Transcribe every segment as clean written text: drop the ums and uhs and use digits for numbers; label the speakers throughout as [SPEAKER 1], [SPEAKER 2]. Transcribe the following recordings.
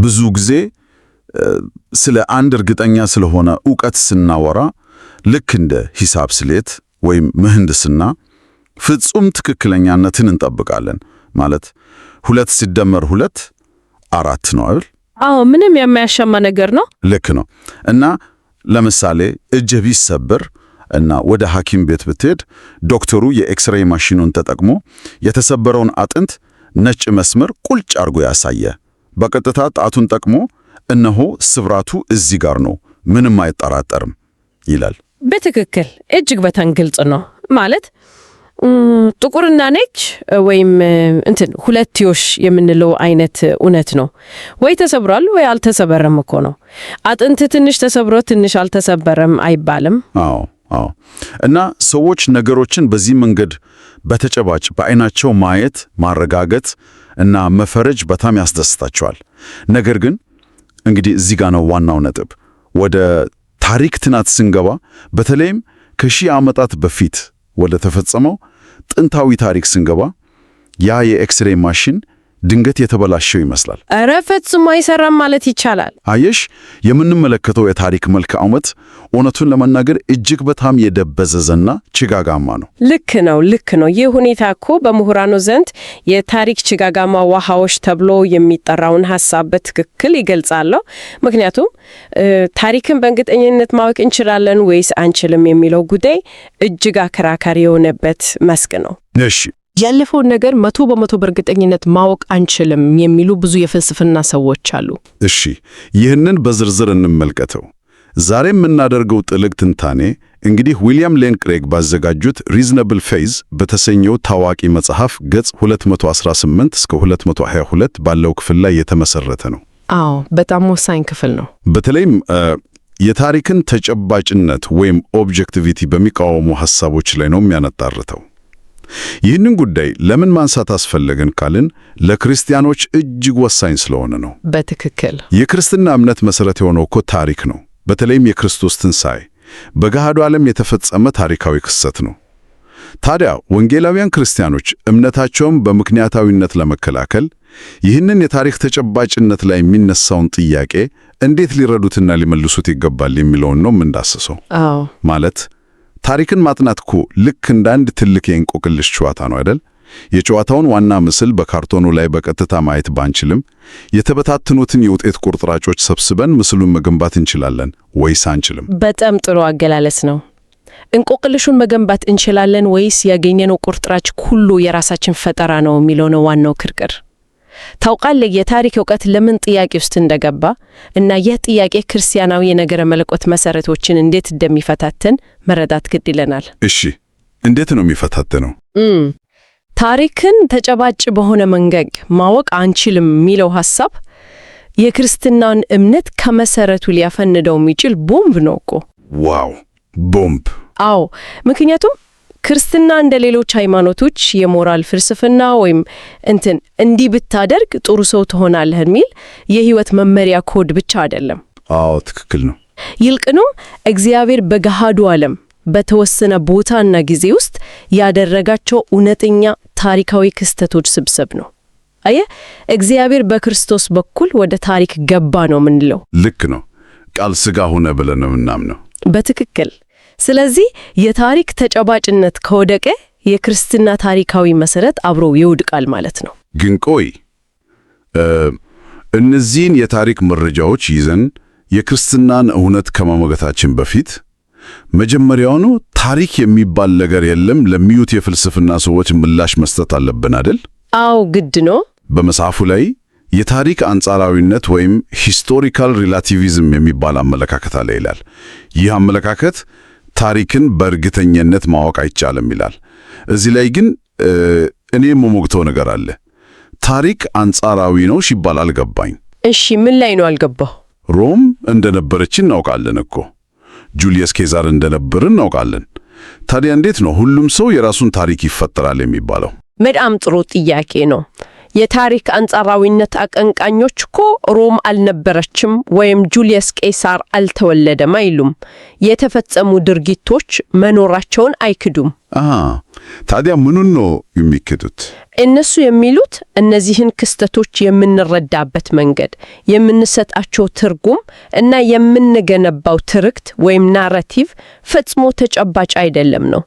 [SPEAKER 1] ብዙ ጊዜ ስለ አንድ እርግጠኛ ስለሆነ ዕውቀት ስናወራ ልክ እንደ ሂሳብ ስሌት ወይም ምህንድስና ፍጹም ትክክለኛነትን እንጠብቃለን። ማለት 2 ሲደመር 2 4 ነው አይደል?
[SPEAKER 2] አዎ፣ ምንም የማያሻማ ነገር ነው።
[SPEAKER 1] ልክ ነው። እና ለምሳሌ እጅህ ቢሰበር እና ወደ ሐኪም ቤት ብትሄድ ዶክተሩ የኤክስሬይ ማሽኑን ተጠቅሞ የተሰበረውን አጥንት ነጭ መስመር ቁልጭ አድርጎ ያሳየ፣ በቀጥታ ጣቱን ጠቅሞ እነሆ ስብራቱ እዚህ ጋር ነው፣ ምንም አይጠራጠርም ይላል።
[SPEAKER 2] በትክክል እጅግ በጣም ግልጽ ነው። ማለት ጥቁርና ነጭ ወይም ሁለትዮሽ የምንለው አይነት እውነት ነው። ወይ ተሰብሯል ወይ አልተሰበረም እኮ ነው። አጥንት ትንሽ ተሰብሮ ትንሽ አልተሰበረም አይባልም።
[SPEAKER 1] አዎ። እና ሰዎች ነገሮችን በዚህ መንገድ በተጨባጭ በአይናቸው ማየት፣ ማረጋገጥ እና መፈረጅ በጣም ያስደስታቸዋል። ነገር ግን እንግዲህ እዚህ ጋር ነው ዋናው ነጥብ። ወደ ታሪክ ጥናት ስንገባ በተለይም ከሺህ ዓመታት በፊት ወደ ተፈጸመው ጥንታዊ ታሪክ ስንገባ ያ የኤክስሬይ ማሽን ድንገት የተበላሸው ይመስላል።
[SPEAKER 2] ኧረ ፈጽሞ አይሰራም ማለት ይቻላል።
[SPEAKER 1] አየሽ፣ የምንመለከተው የታሪክ መልክዓ ምት እውነቱን ለመናገር እጅግ በጣም የደበዘዘና ችጋጋማ ነው።
[SPEAKER 2] ልክ ነው። ይህ ሁኔታ እኮ በምሁራኑ ዘንድ የታሪክ ችጋጋማ ውሃዎች ተብሎ የሚጠራውን ሐሳብ በትክክል ይገልጻል። ምክንያቱም ታሪክን በእርግጠኝነት ማወቅ እንችላለን ወይስ አንችልም የሚለው ጉዳይ እጅግ አከራካሪ የሆነበት መስክ ነው።
[SPEAKER 1] እሺ፣
[SPEAKER 2] ያለፈውን ነገር 100% በእርግጠኝነት ማወቅ አንችልም የሚሉ ብዙ የፍልስፍና ሰዎች አሉ።
[SPEAKER 1] እሺ፣ ይህንን በዝርዝር እንመልከተው። ዛሬ የምናደርገው ጥልቅ ትንታኔ እንግዲህ ዊሊያም ሌን ክሬግ ባዘጋጁት ሪዝነብል ፌዝ በተሰኘው ታዋቂ መጽሐፍ ገጽ 218 እስከ 222 ባለው ክፍል ላይ የተመሰረተ ነው።
[SPEAKER 2] አዎ፣ በጣም ወሳኝ ክፍል ነው።
[SPEAKER 1] በተለይም የታሪክን ተጨባጭነት ወይም ኦብጀክቲቪቲ በሚቃወሙ ሐሳቦች ላይ ነው የሚያነጣርተው። ይህንን ጉዳይ ለምን ማንሳት አስፈለገን ካልን ለክርስቲያኖች እጅግ ወሳኝ ስለሆነ ነው።
[SPEAKER 2] በትክክል
[SPEAKER 1] የክርስትና እምነት መሠረት የሆነው እኮ ታሪክ ነው። በተለይም የክርስቶስ ትንሣኤ በገሃዱ ዓለም የተፈጸመ ታሪካዊ ክስተት ነው። ታዲያ ወንጌላውያን ክርስቲያኖች እምነታቸውን በምክንያታዊነት ለመከላከል ይህንን የታሪክ ተጨባጭነት ላይ የሚነሳውን ጥያቄ እንዴት ሊረዱትና ሊመልሱት ይገባል የሚለውን ነው የምንዳስሰው።
[SPEAKER 2] አዎ፣
[SPEAKER 1] ማለት ታሪክን ማጥናት እኮ ልክ እንደ አንድ ትልቅ የእንቆቅልሽ ጨዋታ ነው አይደል? የጨዋታውን ዋና ምስል በካርቶኑ ላይ በቀጥታ ማየት ባንችልም የተበታተኑትን የውጤት ቁርጥራጮች ሰብስበን ምስሉን መገንባት እንችላለን ወይስ አንችልም?
[SPEAKER 2] በጣም ጥሩ አገላለጽ ነው። እንቆቅልሹን መገንባት እንችላለን ወይስ ያገኘነው ቁርጥራጭ ሁሉ የራሳችን ፈጠራ ነው የሚለው ነው ዋናው ክርክር። ታውቃለህ፣ የታሪክ ዕውቀት ለምን ጥያቄ ውስጥ እንደገባ እና ይህ ጥያቄ ክርስቲያናዊ የነገረ መለኮት መሰረቶችን እንዴት እንደሚፈታተን መረዳት ግድ ይለናል።
[SPEAKER 1] እሺ፣ እንዴት ነው የሚፈታተነው?
[SPEAKER 2] ታሪክን ተጨባጭ በሆነ መንገድ ማወቅ አንችልም የሚለው ሐሳብ የክርስትናን እምነት ከመሰረቱ ሊያፈንደው የሚችል ቦምብ ነው እኮ።
[SPEAKER 1] ዋው! ቦምብ!
[SPEAKER 2] አዎ፣ ምክንያቱም ክርስትና እንደ ሌሎች ሃይማኖቶች የሞራል ፍልስፍና ወይም እንዲህ ብታደርግ ጥሩ ሰው ትሆናለህ የሚል የህይወት መመሪያ ኮድ ብቻ አይደለም።
[SPEAKER 1] አዎ፣ ትክክል ነው።
[SPEAKER 2] ይልቁንም እግዚአብሔር በገሃዱ ዓለም በተወሰነ ቦታና ጊዜ ውስጥ ያደረጋቸው እውነተኛ ታሪካዊ ክስተቶች ስብስብ ነው። አየህ፣ እግዚአብሔር በክርስቶስ በኩል ወደ ታሪክ ገባ ነው የምንለው።
[SPEAKER 1] ልክ ነው። ቃል ሥጋ ሆነ ብለን ነው የምናምነው።
[SPEAKER 2] በትክክል። ስለዚህ የታሪክ ተጨባጭነት ከወደቀ የክርስትና ታሪካዊ መሰረት አብሮ ይወድቃል ማለት ነው።
[SPEAKER 1] ግን ቆይ፣ እነዚህን የታሪክ መረጃዎች ይዘን የክርስትናን እውነት ከማሞገታችን በፊት መጀመሪያውኑ ታሪክ የሚባል ነገር የለም ለሚዩት የፍልስፍና ሰዎች ምላሽ መስጠት አለብን አይደል?
[SPEAKER 2] አዎ፣ ግድ ነው።
[SPEAKER 1] በመጽሐፉ ላይ የታሪክ አንጻራዊነት ወይም ሂስቶሪካል ሪላቲቪዝም የሚባል አመለካከት አለ ይላል። ይህ አመለካከት ታሪክን በእርግጠኝነት ማወቅ አይቻልም ይላል። እዚህ ላይ ግን እኔ የምሞግተው ነገር አለ። ታሪክ አንጻራዊ ነው ሲባል አልገባኝ።
[SPEAKER 2] እሺ፣ ምን ላይ ነው አልገባው?
[SPEAKER 1] ሮም እንደነበረች እናውቃለን እኮ። ጁልየስ ኬዛር እንደነበር እናውቃለን። ታዲያ እንዴት ነው ሁሉም ሰው የራሱን ታሪክ ይፈጠራል የሚባለው?
[SPEAKER 2] በጣም ጥሩ ጥያቄ ነው። የታሪክ አንጻራዊነት አቀንቃኞች እኮ ሮም አልነበረችም ወይም ጁልየስ ቄሳር አልተወለደም አይሉም። የተፈጸሙ ድርጊቶች መኖራቸውን አይክዱም።
[SPEAKER 1] ታዲያ ምኑን ነው የሚክዱት?
[SPEAKER 2] እነሱ የሚሉት እነዚህን ክስተቶች የምንረዳበት መንገድ፣ የምንሰጣቸው ትርጉም እና የምንገነባው ትርክት ወይም ናራቲቭ ፈጽሞ ተጨባጭ አይደለም ነው።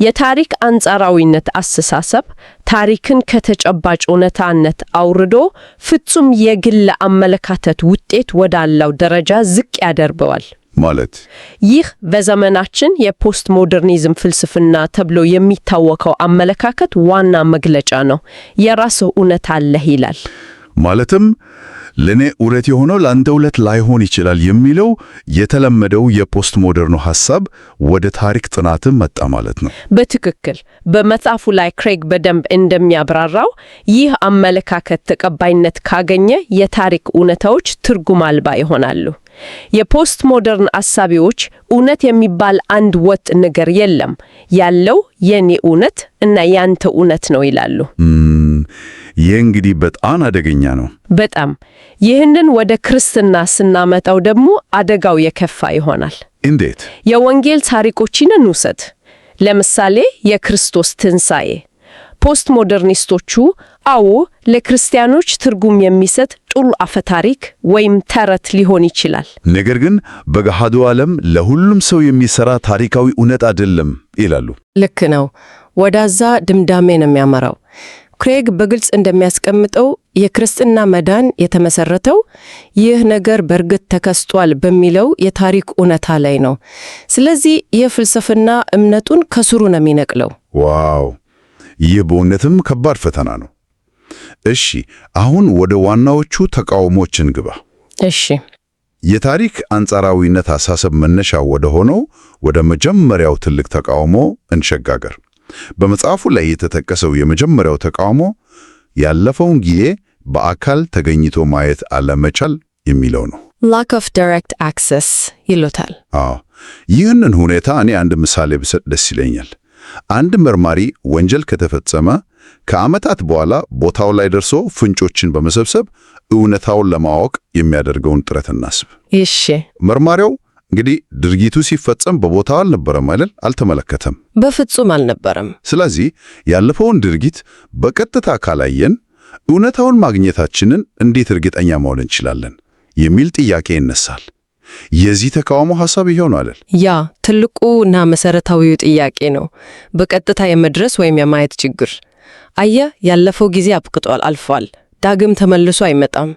[SPEAKER 2] የታሪክ አንጻራዊነት አስተሳሰብ ታሪክን ከተጨባጭ እውነታነት አውርዶ ፍጹም የግል አመለካከት ውጤት ወዳለው ደረጃ ዝቅ ያደርገዋል።
[SPEAKER 1] ማለት
[SPEAKER 2] ይህ በዘመናችን የፖስት ሞደርኒዝም ፍልስፍና ተብሎ የሚታወቀው አመለካከት ዋና መግለጫ ነው። የራስህ እውነት አለህ ይላል።
[SPEAKER 1] ማለትም ለኔ እውነት የሆነው ለአንተ እውነት ላይሆን ይችላል የሚለው የተለመደው የፖስት ሞደርኑ ሐሳብ ወደ ታሪክ ጥናትም መጣ ማለት ነው።
[SPEAKER 2] በትክክል በመጽሐፉ ላይ ክሬግ በደንብ እንደሚያብራራው ይህ አመለካከት ተቀባይነት ካገኘ የታሪክ እውነታዎች ትርጉም አልባ ይሆናሉ። የፖስት ሞደርን አሳቢዎች እውነት የሚባል አንድ ወጥ ነገር የለም፣ ያለው የኔ እውነት እና ያንተ እውነት ነው ይላሉ።
[SPEAKER 1] ይህ እንግዲህ በጣም አደገኛ ነው።
[SPEAKER 2] በጣም ይህንን ወደ ክርስትና ስናመጣው ደግሞ አደጋው የከፋ ይሆናል።
[SPEAKER 1] እንዴት?
[SPEAKER 2] የወንጌል ታሪኮችን እንውሰድ። ለምሳሌ የክርስቶስ ትንሣኤ። ፖስት ሞደርኒስቶቹ አዎ ለክርስቲያኖች ትርጉም የሚሰጥ ጥሩ አፈታሪክ ወይም ተረት ሊሆን ይችላል፣
[SPEAKER 1] ነገር ግን በገሃዱ ዓለም ለሁሉም ሰው የሚሰራ ታሪካዊ እውነት አይደለም ይላሉ።
[SPEAKER 2] ልክ ነው። ወደዛ ድምዳሜ ነው የሚያመራው። ክሬግ በግልጽ እንደሚያስቀምጠው የክርስትና መዳን የተመሰረተው ይህ ነገር በእርግጥ ተከስቷል በሚለው የታሪክ እውነታ ላይ ነው። ስለዚህ ይህ ፍልስፍና እምነቱን ከስሩ ነው የሚነቅለው።
[SPEAKER 1] ዋው! ይህ በእውነትም ከባድ ፈተና ነው። እሺ፣ አሁን ወደ ዋናዎቹ ተቃውሞችን ግባ።
[SPEAKER 2] እሺ፣
[SPEAKER 1] የታሪክ አንጻራዊነት አሳሰብ መነሻ ወደ ሆነው ወደ መጀመሪያው ትልቅ ተቃውሞ እንሸጋገር። በመጽሐፉ ላይ የተጠቀሰው የመጀመሪያው ተቃውሞ ያለፈውን ጊዜ በአካል ተገኝቶ ማየት አለመቻል የሚለው ነው።
[SPEAKER 2] lack of direct access ይሉታል።
[SPEAKER 1] ይህንን ሁኔታ እኔ አንድ ምሳሌ ብሰጥ ደስ ይለኛል። አንድ መርማሪ ወንጀል ከተፈጸመ ከዓመታት በኋላ ቦታው ላይ ደርሶ ፍንጮችን በመሰብሰብ እውነታውን ለማወቅ የሚያደርገውን ጥረት እናስብ።
[SPEAKER 2] እሺ፣
[SPEAKER 1] መርማሪው እንግዲህ ድርጊቱ ሲፈጸም በቦታው አልነበረም አይደል? አልተመለከተም።
[SPEAKER 2] በፍጹም አልነበረም።
[SPEAKER 1] ስለዚህ ያለፈውን ድርጊት በቀጥታ ካላየን እውነታውን ማግኘታችንን እንዴት እርግጠኛ መሆን እንችላለን የሚል ጥያቄ ይነሳል። የዚህ ተቃውሞ ሐሳብ ይሄው ነው አይደል?
[SPEAKER 2] ያ ትልቁና መሰረታዊው ጥያቄ ነው። በቀጥታ የመድረስ ወይም የማየት ችግር። አየህ፣ ያለፈው ጊዜ አብቅቷል፣ አልፏል። ዳግም ተመልሶ አይመጣም።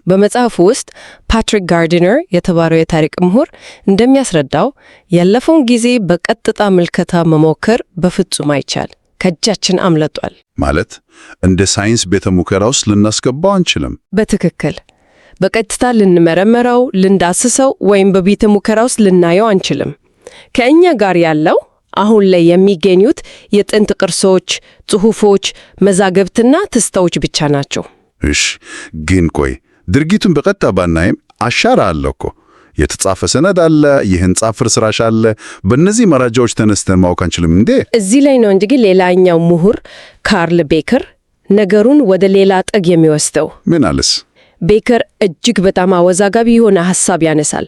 [SPEAKER 2] በመጽሐፉ ውስጥ ፓትሪክ ጋርዲነር የተባለው የታሪክ ምሁር እንደሚያስረዳው ያለፈውን ጊዜ በቀጥታ ምልከታ መሞከር በፍጹም አይቻል፣ ከእጃችን አምልጧል።
[SPEAKER 1] ማለት እንደ ሳይንስ ቤተ ሙከራ ውስጥ ልናስገባው አንችልም።
[SPEAKER 2] በትክክል በቀጥታ ልንመረምረው፣ ልንዳስሰው ወይም በቤተ ሙከራ ውስጥ ልናየው አንችልም። ከእኛ ጋር ያለው አሁን ላይ የሚገኙት የጥንት ቅርሶች፣ ጽሑፎች፣ መዛግብትና ትስታዎች ብቻ ናቸው።
[SPEAKER 1] እሺ፣ ግን ቆይ ድርጊቱን በቀጥታ ባናይም አሻራ አለ እኮ። የተጻፈ ሰነድ አለ፣ የህንጻ ፍርስራሽ አለ። በእነዚህ መረጃዎች ተነስተን ማወቅ አንችልም እንዴ?
[SPEAKER 2] እዚህ ላይ ነው እንጂ ሌላኛው ምሁር ካርል ቤከር ነገሩን ወደ ሌላ ጥግ የሚወስደው።
[SPEAKER 1] ምን አለስ?
[SPEAKER 2] ቤከር እጅግ በጣም አወዛጋቢ የሆነ ሐሳብ ያነሳል።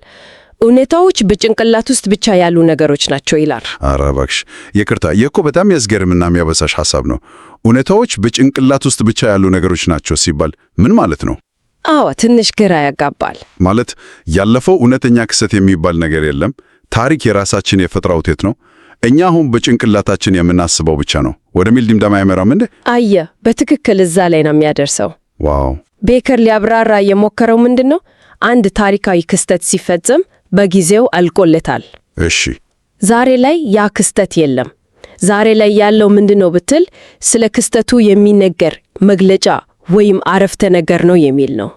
[SPEAKER 2] እውነታዎች በጭንቅላት ውስጥ ብቻ ያሉ ነገሮች ናቸው ይላል።
[SPEAKER 1] ኧረ እባክሽ ይቅርታ፣ ይህ እኮ በጣም ያስገርምና የሚያበሳሽ ሐሳብ ነው። እውነታዎች በጭንቅላት ውስጥ ብቻ ያሉ ነገሮች ናቸው ሲባል ምን ማለት ነው?
[SPEAKER 2] አዎ፣ ትንሽ ግራ ያጋባል።
[SPEAKER 1] ማለት ያለፈው እውነተኛ ክስተት የሚባል ነገር የለም። ታሪክ የራሳችን የፈጠራ ውጤት ነው። እኛ አሁን በጭንቅላታችን የምናስበው ብቻ ነው ወደሚል ድምዳሜ አይመራም እንዴ?
[SPEAKER 2] አየህ፣ በትክክል እዛ ላይ ነው የሚያደርሰው።
[SPEAKER 1] ዋው!
[SPEAKER 2] ቤከር ሊያብራራ የሞከረው ምንድን ነው? አንድ ታሪካዊ ክስተት ሲፈጸም በጊዜው አልቆለታል።
[SPEAKER 1] እሺ፣
[SPEAKER 2] ዛሬ ላይ ያ ክስተት የለም። ዛሬ ላይ ያለው ምንድነው ብትል ስለ ክስተቱ የሚነገር መግለጫ ወይም አረፍተ ነገር ነው የሚል ነው።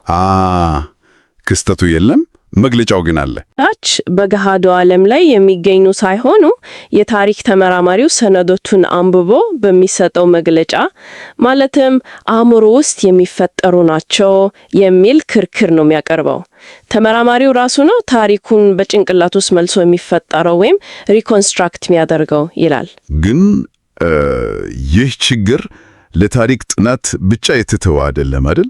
[SPEAKER 1] ክስተቱ የለም፣ መግለጫው ግን አለ።
[SPEAKER 2] ታች በገሃዱ ዓለም ላይ የሚገኙ ሳይሆኑ የታሪክ ተመራማሪው ሰነዶቱን አንብቦ በሚሰጠው መግለጫ ማለትም አእምሮ ውስጥ የሚፈጠሩ ናቸው የሚል ክርክር ነው የሚያቀርበው። ተመራማሪው ራሱ ነው ታሪኩን በጭንቅላት ውስጥ መልሶ የሚፈጠረው ወይም ሪኮንስትራክት የሚያደርገው ይላል።
[SPEAKER 1] ግን ይህ ችግር ለታሪክ ጥናት ብቻ የተተወ አይደለም አይደል?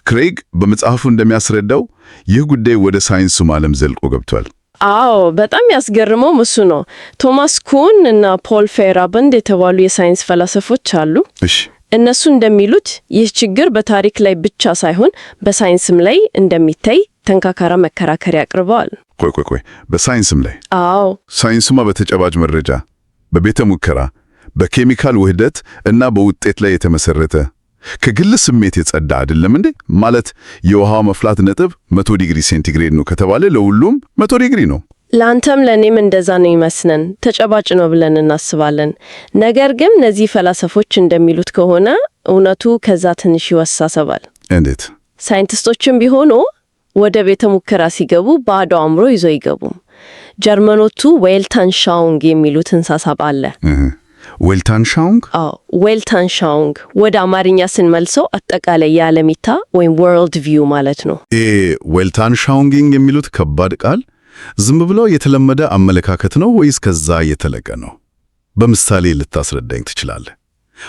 [SPEAKER 1] ክሬግ በመጽሐፉ እንደሚያስረዳው ይህ ጉዳይ ወደ ሳይንሱ ዓለም ዘልቆ ገብቷል።
[SPEAKER 2] አዎ በጣም ያስገርመው እሱ ነው። ቶማስ ኩን እና ፖል ፌራበንድ የተባሉ የሳይንስ ፈላሰፎች አሉ።
[SPEAKER 1] እሺ
[SPEAKER 2] እነሱ እንደሚሉት ይህ ችግር በታሪክ ላይ ብቻ ሳይሆን በሳይንስም ላይ እንደሚታይ ተንካካራ መከራከሪያ አቅርበዋል።
[SPEAKER 1] ቆይ በሳይንስም ላይ?
[SPEAKER 2] አዎ
[SPEAKER 1] ሳይንስማ በተጨባጭ መረጃ፣ በቤተ ሙከራ፣ በኬሚካል ውህደት እና በውጤት ላይ የተመሰረተ ከግል ስሜት የጸዳ አይደለም እንዴ? ማለት የውሃ መፍላት ነጥብ 100 ዲግሪ ሴንቲግሬድ ነው ከተባለ ለሁሉም 100 ዲግሪ ነው።
[SPEAKER 2] ለአንተም ለእኔም እንደዛ ነው ይመስነን፣ ተጨባጭ ነው ብለን እናስባለን። ነገር ግን እነዚህ ፈላሰፎች እንደሚሉት ከሆነ እውነቱ ከዛ ትንሽ ይወሳሰባል።
[SPEAKER 1] እንዴት?
[SPEAKER 2] ሳይንቲስቶችም ቢሆኑ ወደ ቤተ ሙከራ ሲገቡ ባዶ አእምሮ ይዞ አይገቡም። ጀርመኖቹ ዌልታንሻውንግ የሚሉት ሐሳብ አለ።
[SPEAKER 1] ዌልታንሻውንግ?
[SPEAKER 2] አዎ ዌልታንሻውንግ ወደ አማርኛ ስንመልሰው አጠቃላይ የዓለም እይታ ወይም ወርልድ ቪው ማለት ነው።
[SPEAKER 1] ዌልታንሻውንጊንግ የሚሉት ከባድ ቃል ዝም ብሎ የተለመደ አመለካከት ነው ወይስ ከዛ የተለቀ ነው? በምሳሌ ልታስረዳኝ ትችላለህ?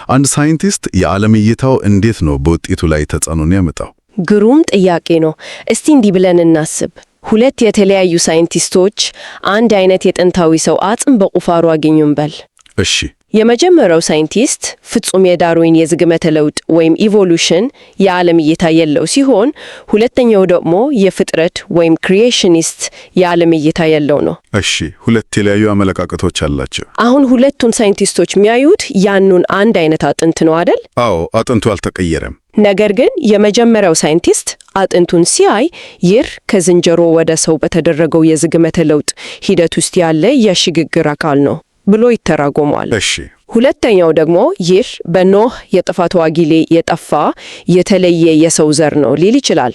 [SPEAKER 1] አንድ ሳይንቲስት የዓለም እይታው እንዴት ነው በውጤቱ ላይ ተጽዕኖን ያመጣው?
[SPEAKER 2] ግሩም ጥያቄ ነው። እስቲ እንዲህ ብለን እናስብ። ሁለት የተለያዩ ሳይንቲስቶች አንድ አይነት የጥንታዊ ሰው አጽም በቁፋሮ አገኙ እንበል።
[SPEAKER 1] እሺ
[SPEAKER 2] የመጀመሪያው ሳይንቲስት ፍጹም የዳርዊን የዝግመተ ለውጥ ወይም ኢቮሉሽን የዓለም እይታ ያለው ሲሆን፣ ሁለተኛው ደግሞ የፍጥረት ወይም ክሪኤሽኒስት የዓለም እይታ ያለው ነው።
[SPEAKER 1] እሺ ሁለት የተለያዩ አመለካከቶች አላቸው።
[SPEAKER 2] አሁን ሁለቱን ሳይንቲስቶች የሚያዩት ያኑን አንድ አይነት አጥንት ነው አይደል?
[SPEAKER 1] አዎ አጥንቱ አልተቀየረም።
[SPEAKER 2] ነገር ግን የመጀመሪያው ሳይንቲስት አጥንቱን ሲያይ ይህ ከዝንጀሮ ወደ ሰው በተደረገው የዝግመተ ለውጥ ሂደት ውስጥ ያለ የሽግግር አካል ነው ብሎ ይተረጎማል።
[SPEAKER 1] እሺ
[SPEAKER 2] ሁለተኛው ደግሞ ይህ በኖህ የጥፋት ዋጊሌ የጠፋ የተለየ የሰው ዘር ነው ሊል ይችላል።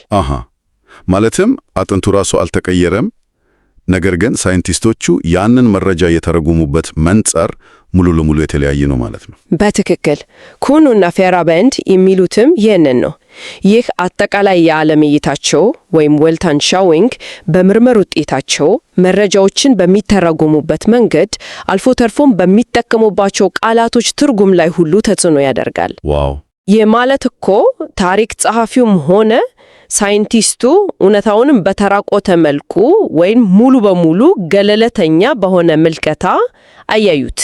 [SPEAKER 1] ማለትም አጥንቱ ራሱ አልተቀየረም፣ ነገር ግን ሳይንቲስቶቹ ያንን መረጃ የተረጉሙበት መንጸር ሙሉ ለሙሉ የተለያየ ነው ማለት ነው።
[SPEAKER 2] በትክክል ኩኑና ፌራበንድ የሚሉትም ይህንን ነው። ይህ አጠቃላይ የዓለም እይታቸው ወይም ዌልታንሻውንግ በምርምር ውጤታቸው መረጃዎችን በሚተረጉሙበት መንገድ አልፎ ተርፎም በሚጠቀሙባቸው ቃላቶች ትርጉም ላይ ሁሉ ተጽዕኖ ያደርጋል።
[SPEAKER 1] ዋው!
[SPEAKER 2] ይህ ማለት እኮ ታሪክ ጸሐፊውም ሆነ ሳይንቲስቱ እውነታውንም በተራቆተ መልኩ ወይም ሙሉ በሙሉ ገለልተኛ በሆነ ምልከታ አያዩት።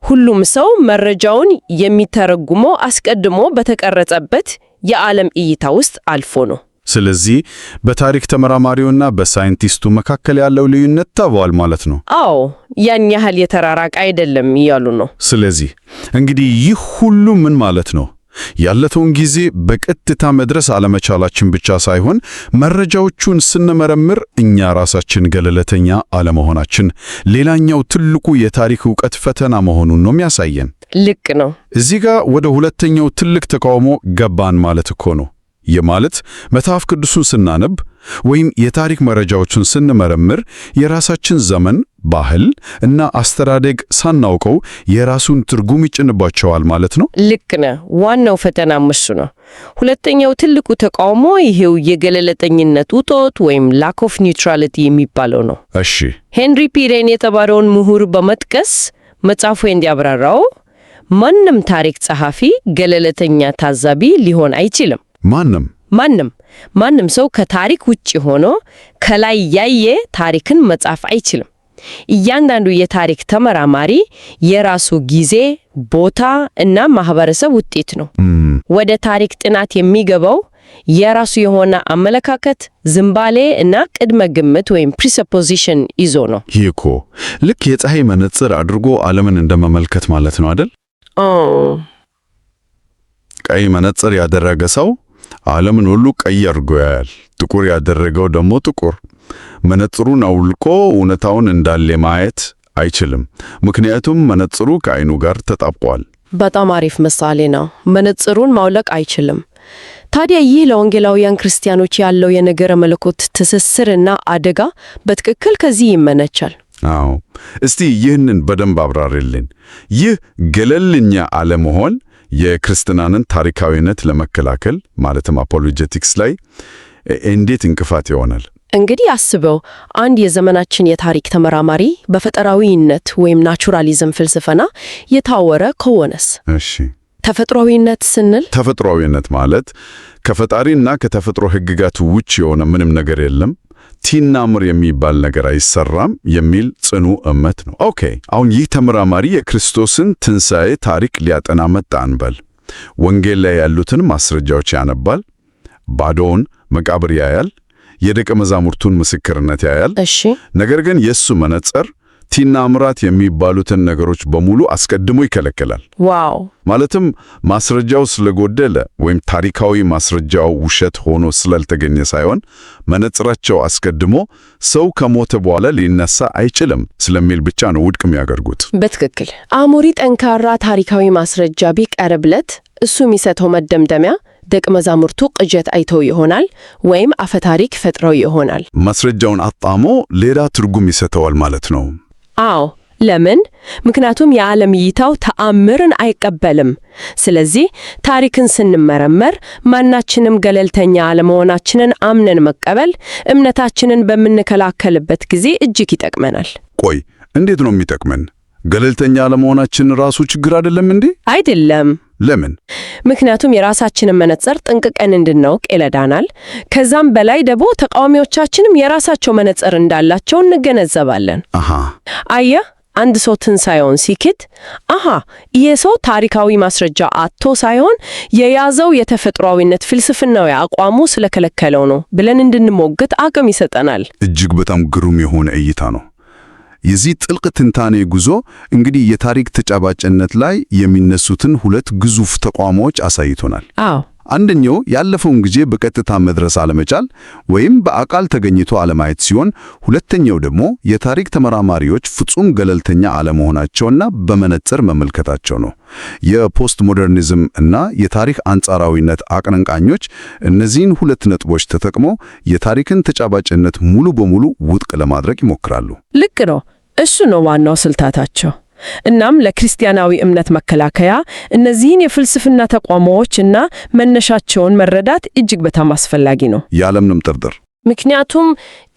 [SPEAKER 2] ሁሉም ሰው መረጃውን የሚተረጉመው አስቀድሞ በተቀረጸበት የዓለም እይታ ውስጥ አልፎ ነው።
[SPEAKER 1] ስለዚህ በታሪክ ተመራማሪውና በሳይንቲስቱ መካከል ያለው ልዩነት ታቧል ማለት ነው።
[SPEAKER 2] አዎ ያን ያህል የተራራቀ አይደለም እያሉ ነው።
[SPEAKER 1] ስለዚህ እንግዲህ ይህ ሁሉ ምን ማለት ነው? ያለፈውን ጊዜ በቀጥታ መድረስ አለመቻላችን ብቻ ሳይሆን መረጃዎቹን ስንመረምር እኛ ራሳችን ገለልተኛ አለመሆናችን ሌላኛው ትልቁ የታሪክ ዕውቀት ፈተና መሆኑን ነው የሚያሳየን።
[SPEAKER 2] ልክ ነው።
[SPEAKER 1] እዚህ ጋር ወደ ሁለተኛው ትልቅ ተቃውሞ ገባን ማለት እኮ ነው። ይህ ማለት መጽሐፍ ቅዱስን ስናነብ ወይም የታሪክ መረጃዎችን ስንመረምር የራሳችን ዘመን፣ ባህል እና አስተዳደግ ሳናውቀው የራሱን ትርጉም ይጭንባቸዋል ማለት ነው።
[SPEAKER 2] ልክ ነህ። ዋናው ፈተና እሱ ነው። ሁለተኛው ትልቁ ተቃውሞ ይሄው የገለልተኝነት እጦት ወይም ላክ ኦፍ ኒውትራሊቲ የሚባለው ነው።
[SPEAKER 1] እሺ
[SPEAKER 2] ሄንሪ ፒሬን የተባለውን ምሁር በመጥቀስ መጽሐፉ እንዲያብራራው ማንም ታሪክ ጸሐፊ ገለልተኛ ታዛቢ ሊሆን አይችልም። ማንም ሰው ከታሪክ ውጭ ሆኖ ከላይ ያየ ታሪክን መጻፍ አይችልም። እያንዳንዱ የታሪክ ተመራማሪ የራሱ ጊዜ፣ ቦታ እና ማህበረሰብ ውጤት ነው። ወደ ታሪክ ጥናት የሚገባው የራሱ የሆነ አመለካከት፣ ዝንባሌ እና ቅድመ ግምት ወይም ፕሪሰፖዚሽን ይዞ ነው።
[SPEAKER 1] ይህ እኮ ልክ የፀሐይ መነጽር አድርጎ ዓለምን እንደመመልከት ማለት ነው አይደል? ቀይ መነጽር ያደረገ ሰው ዓለምን ሁሉ ቀይ አድርጎ ያያል። ጥቁር ያደረገው ደግሞ ጥቁር። መነጽሩን አውልቆ እውነታውን እንዳለ ማየት አይችልም፣ ምክንያቱም መነጽሩ ከዓይኑ ጋር ተጣብቋል።
[SPEAKER 2] በጣም አሪፍ ምሳሌ ነው። መነጽሩን ማውለቅ አይችልም። ታዲያ ይህ ለወንጌላውያን ክርስቲያኖች ያለው የነገረ መለኮት ትስስርና አደጋ በትክክል ከዚህ ይመነቻል።
[SPEAKER 1] አዎ፣ እስቲ ይህንን በደንብ አብራሪልን። ይህ ገለልተኛ አለመሆን የክርስትናንን ታሪካዊነት ለመከላከል ማለትም አፖሎጀቲክስ ላይ እንዴት እንቅፋት ይሆናል?
[SPEAKER 2] እንግዲህ አስበው፣ አንድ የዘመናችን የታሪክ ተመራማሪ በፈጠራዊነት ወይም ናቹራሊዝም ፍልስፍና የታወረ ከሆነስ?
[SPEAKER 1] እሺ፣
[SPEAKER 2] ተፈጥሯዊነት ስንል
[SPEAKER 1] ተፈጥሯዊነት ማለት ከፈጣሪና ከተፈጥሮ ሕግጋት ውጭ የሆነ ምንም ነገር የለም፣ ቲናምር የሚባል ነገር አይሰራም የሚል ጽኑ እምነት ነው። ኦኬ፣ አሁን ይህ ተመራማሪ የክርስቶስን ትንሣኤ ታሪክ ሊያጠና መጣ እንበል። ወንጌል ላይ ያሉትን ማስረጃዎች ያነባል፣ ባዶውን መቃብር ያያል፣ የደቀ መዛሙርቱን ምስክርነት ያያል።
[SPEAKER 2] እሺ።
[SPEAKER 1] ነገር ግን የእሱ መነጽር ቲናምራት የሚባሉትን ነገሮች በሙሉ አስቀድሞ ይከለከላል።
[SPEAKER 2] ዋው!
[SPEAKER 1] ማለትም ማስረጃው ስለጎደለ ወይም ታሪካዊ ማስረጃው ውሸት ሆኖ ስላልተገኘ ሳይሆን መነጽራቸው አስቀድሞ ሰው ከሞተ በኋላ ሊነሳ አይችልም ስለሚል ብቻ ነው ውድቅ የሚያደርጉት።
[SPEAKER 2] በትክክል። አሞሪ ጠንካራ ታሪካዊ ማስረጃ ቢቀርብለት እሱ የሚሰጠው መደምደሚያ ደቀ መዛሙርቱ ቅዠት አይተው ይሆናል ወይም አፈታሪክ ፈጥረው ይሆናል።
[SPEAKER 1] ማስረጃውን አጣሞ ሌላ ትርጉም ይሰጠዋል ማለት ነው።
[SPEAKER 2] አዎ። ለምን? ምክንያቱም የዓለም እይታው ተአምርን አይቀበልም። ስለዚህ ታሪክን ስንመረመር ማናችንም ገለልተኛ አለመሆናችንን አምነን መቀበል እምነታችንን በምንከላከልበት ጊዜ እጅግ ይጠቅመናል።
[SPEAKER 1] ቆይ፣ እንዴት ነው የሚጠቅመን? ገለልተኛ አለመሆናችን ራሱ ችግር አይደለም እንዴ?
[SPEAKER 2] አይደለም።
[SPEAKER 1] ለምን?
[SPEAKER 2] ምክንያቱም የራሳችንን መነጽር ጥንቅቀን እንድናውቅ ይረዳናል። ከዛም በላይ ደግሞ ተቃዋሚዎቻችንም የራሳቸው መነጽር እንዳላቸው እንገነዘባለን። አየህ፣ አንድ ሰው ትንሣኤውን ሲክድ ይሄ ሰው ታሪካዊ ማስረጃ አጥቶ ሳይሆን የያዘው የተፈጥሯዊነት ፍልስፍናዊ አቋሙ ስለከለከለው ነው ብለን እንድንሞግት አቅም ይሰጠናል።
[SPEAKER 1] እጅግ በጣም ግሩም የሆነ እይታ ነው። የዚህ ጥልቅ ትንታኔ ጉዞ እንግዲህ የታሪክ ተጨባጭነት ላይ የሚነሱትን ሁለት ግዙፍ ተቋሞች አሳይቶናል። አንደኛው ያለፈውን ጊዜ በቀጥታ መድረስ አለመቻል ወይም በአካል ተገኝቶ አለማየት ሲሆን፣ ሁለተኛው ደግሞ የታሪክ ተመራማሪዎች ፍጹም ገለልተኛ አለመሆናቸውና በመነጽር መመልከታቸው ነው። የፖስት ሞደርኒዝም እና የታሪክ አንጻራዊነት አቀንቃኞች እነዚህን ሁለት ነጥቦች ተጠቅመው የታሪክን ተጨባጭነት ሙሉ በሙሉ ውድቅ ለማድረግ ይሞክራሉ።
[SPEAKER 2] ልክ ነው። እሱ ነው ዋናው ስልታታቸው። እናም ለክርስቲያናዊ እምነት መከላከያ እነዚህን የፍልስፍና ተቋሞች እና መነሻቸውን መረዳት እጅግ በጣም አስፈላጊ ነው፣ ያለምንም ጥርጥር። ምክንያቱም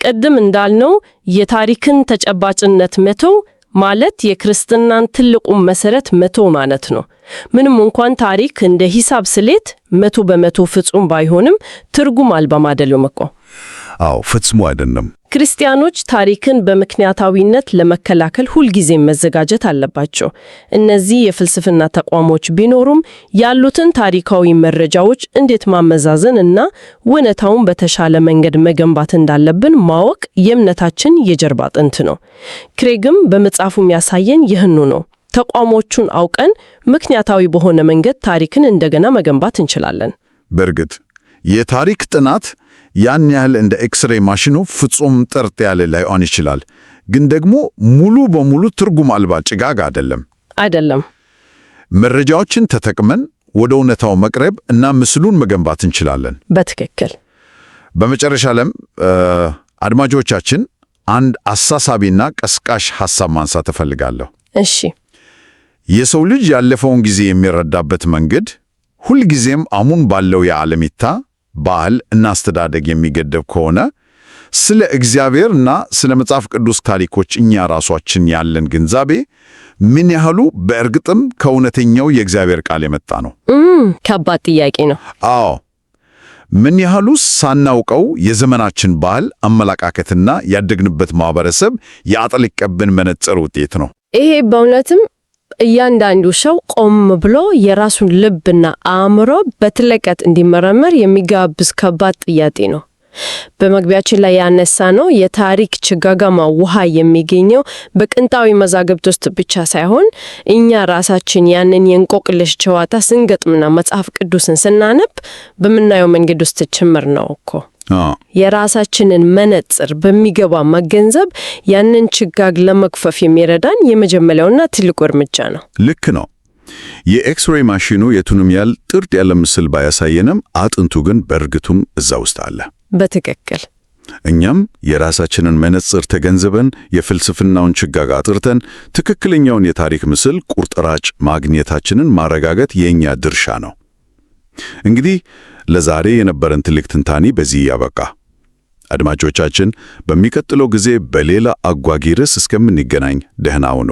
[SPEAKER 2] ቅድም እንዳልነው የታሪክን ተጨባጭነት መተው ማለት የክርስትናን ትልቁን መሰረት መተው ማለት ነው። ምንም እንኳን ታሪክ እንደ ሂሳብ ስሌት 100% ፍጹም ባይሆንም ትርጉም አልባ አይደለም እኮ።
[SPEAKER 1] አዎ፣ ፍጹም አይደለም።
[SPEAKER 2] ክርስቲያኖች ታሪክን በምክንያታዊነት ለመከላከል ሁልጊዜም መዘጋጀት አለባቸው። እነዚህ የፍልስፍና ተቋሞች ቢኖሩም ያሉትን ታሪካዊ መረጃዎች እንዴት ማመዛዘን እና እውነታውን በተሻለ መንገድ መገንባት እንዳለብን ማወቅ የእምነታችን የጀርባ አጥንት ነው። ክሬግም በመጽሐፉ የሚያሳየን ይህኑ ነው። ተቋሞቹን አውቀን ምክንያታዊ በሆነ መንገድ ታሪክን እንደገና መገንባት እንችላለን።
[SPEAKER 1] በእርግጥ የታሪክ ጥናት ያን ያህል እንደ ኤክስሬይ ማሽኑ ፍጹም ጥርት ያለ ላይሆን ይችላል፣ ግን ደግሞ ሙሉ በሙሉ ትርጉም አልባ ጭጋግ አይደለም። መረጃዎችን ተጠቅመን ወደ እውነታው መቅረብ እና ምስሉን መገንባት እንችላለን።
[SPEAKER 2] በትክክል።
[SPEAKER 1] በመጨረሻ ለም አድማጮቻችን አንድ አሳሳቢና ቀስቃሽ ሐሳብ ማንሳት እፈልጋለሁ።
[SPEAKER 2] እሺ።
[SPEAKER 1] የሰው ልጅ ያለፈውን ጊዜ የሚረዳበት መንገድ ሁልጊዜም አሁን ባለው የዓለሚታ ባህል እና አስተዳደግ የሚገደብ ከሆነ ስለ እግዚአብሔር እና ስለ መጽሐፍ ቅዱስ ታሪኮች እኛ ራሳችን ያለን ግንዛቤ ምን ያህሉ በእርግጥም ከእውነተኛው የእግዚአብሔር ቃል የመጣ ነው?
[SPEAKER 2] ከባድ ጥያቄ ነው።
[SPEAKER 1] አዎ፣ ምን ያህሉ ሳናውቀው የዘመናችን ባህል አመለካከትና ያደግንበት ማህበረሰብ ያጠለቀብን መነጽር ውጤት ነው?
[SPEAKER 2] ይሄ በእውነትም እያንዳንዱ ሰው ቆም ብሎ የራሱን ልብና አእምሮ በጥልቀት እንዲመረመር የሚጋብዝ ከባድ ጥያቄ ነው። በመግቢያችን ላይ ያነሳ ነው የታሪክ ጭጋጋማ ውሃ የሚገኘው በጥንታዊ መዛግብት ውስጥ ብቻ ሳይሆን እኛ ራሳችን ያንን የእንቆቅልሽ ጨዋታ ስንገጥምና መጽሐፍ ቅዱስን ስናነብ በምናየው መንገድ ውስጥ ጭምር ነው እኮ። የራሳችንን መነጽር በሚገባ መገንዘብ ያንን ጭጋግ ለመክፈፍ የሚረዳን የመጀመሪያውና ትልቁ እርምጃ ነው።
[SPEAKER 1] ልክ ነው። የኤክስሬይ ማሽኑ የቱንም ያህል ጥርት ያለ ምስል ባያሳየንም አጥንቱ ግን በእርግጡም እዛ ውስጥ አለ።
[SPEAKER 2] በትክክል።
[SPEAKER 1] እኛም የራሳችንን መነጽር ተገንዝበን የፍልስፍናውን ጭጋግ አጥርተን ትክክለኛውን የታሪክ ምስል ቁርጥራጭ ማግኘታችንን ማረጋገጥ የእኛ ድርሻ ነው። እንግዲህ ለዛሬ የነበረን ትልቅ ትንታኔ በዚህ ያበቃ። አድማጮቻችን፣ በሚቀጥለው ጊዜ በሌላ አጓጊ ርዕስ እስከምንገናኝ ደህና ሁኑ።